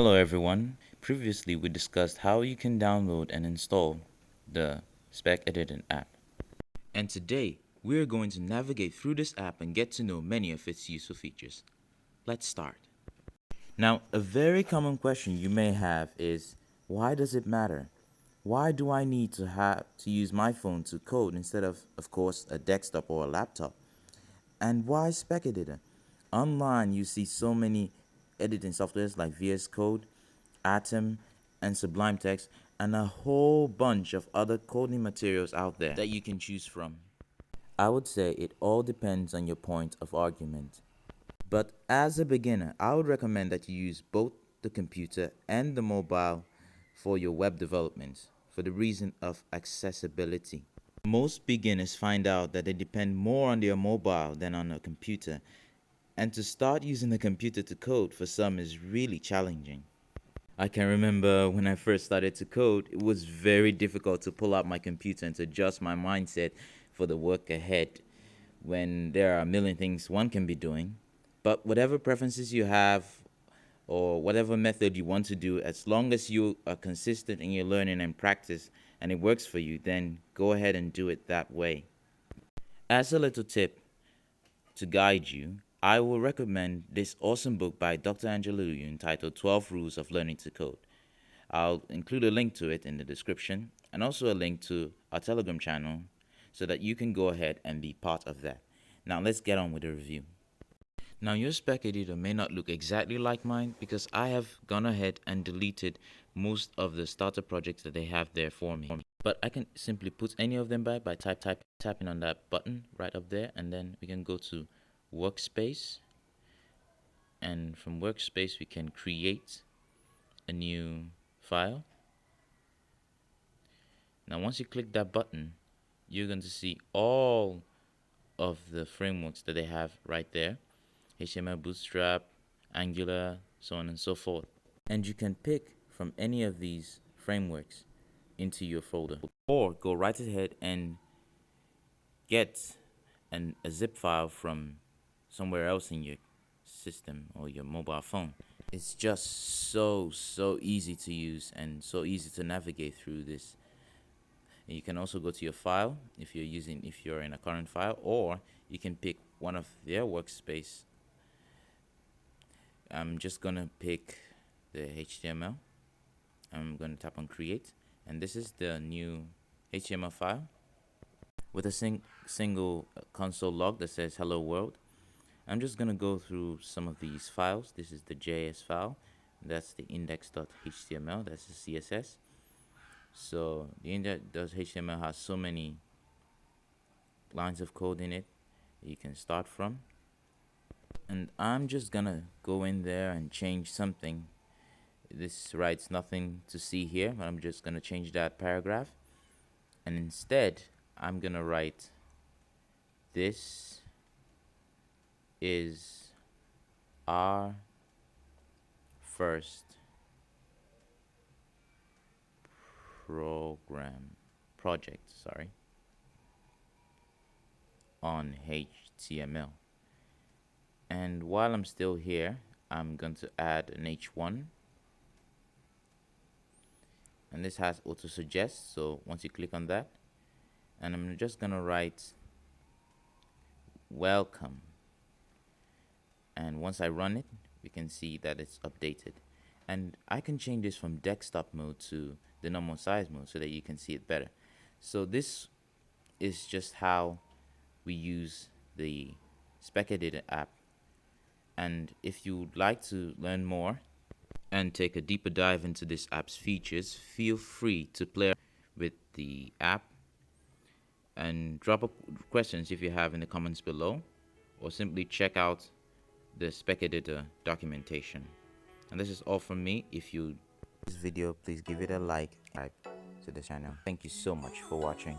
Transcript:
Hello everyone. Previously we discussed how you can download and install the Spec Editing app. And today we're going to navigate through this app and get to know many of its useful features. Let's start. Now, a very common question you may have is, why does it matter? Why do I need to use my phone to code instead of course, a desktop or a laptop? And why Spec Editor? Online, you see so many editing softwares like VS Code, Atom, and Sublime Text, and a whole bunch of other coding materials out there that you can choose from. I would say it all depends on your point of argument. But as a beginner, I would recommend that you use both the computer and the mobile for your web development for the reason of accessibility. Most beginners find out that they depend more on their mobile than on a computer, and to start using a computer to code for some is really challenging. I can remember when I first started to code, it was very difficult to pull out my computer and to adjust my mindset for the work ahead when there are a million things one can be doing. But whatever preferences you have or whatever method you want to do, as long as you are consistent in your learning and practice and it works for you, then go ahead and do it that way. As a little tip to guide you, I will recommend this awesome book by Dr. Angela Liu entitled 12 Rules of Learning to Code. I'll include a link to it in the description and also a link to our Telegram channel so that you can go ahead and be part of that. Now let's get on with the review. Now your spec editor may not look exactly like mine because I have gone ahead and deleted most of the starter projects that they have there for me. But I can simply put any of them back by tapping on that button right up there, and then we can go to workspace, and from workspace we can create a new file. Now once you click that button, you're going to see all of the frameworks that they have right there: HTML, Bootstrap, Angular, so on and so forth. And you can pick from any of these frameworks into your folder, or go right ahead and get a zip file from somewhere else in your system or your mobile phone. It's just so easy to use and so easy to navigate through this. And you can also go to your file if you're in a current file, or you can pick one of their workspace. I'm just gonna pick the HTML. I'm gonna tap on create, and this is the new HTML file with a single console log that says hello world. I'm just gonna go through some of these files. This is the JS file, that's the index.html, that's the CSS. So the index.html has so many lines of code in it you can start from, and I'm just gonna go in there and change something. This writes nothing to see here, but I'm just gonna change that paragraph, and instead I'm gonna write, this is our first project on HTML. And while I'm still here, I'm going to add an H1, and this has auto suggest, so once you click on that, and I'm just gonna write welcome, and once I run it, we can see that it's updated. And I can change this from desktop mode to the normal size mode so that you can see it better. So this is just how we use the Spec Editor app. And if you'd like to learn more and take a deeper dive into this app's features, feel free to play with the app and drop questions if you have in the comments below, or simply check out the Spec Editor documentation. And this is all from me. If you like this video, please give it a like, subscribe to the channel. Thank you so much for watching.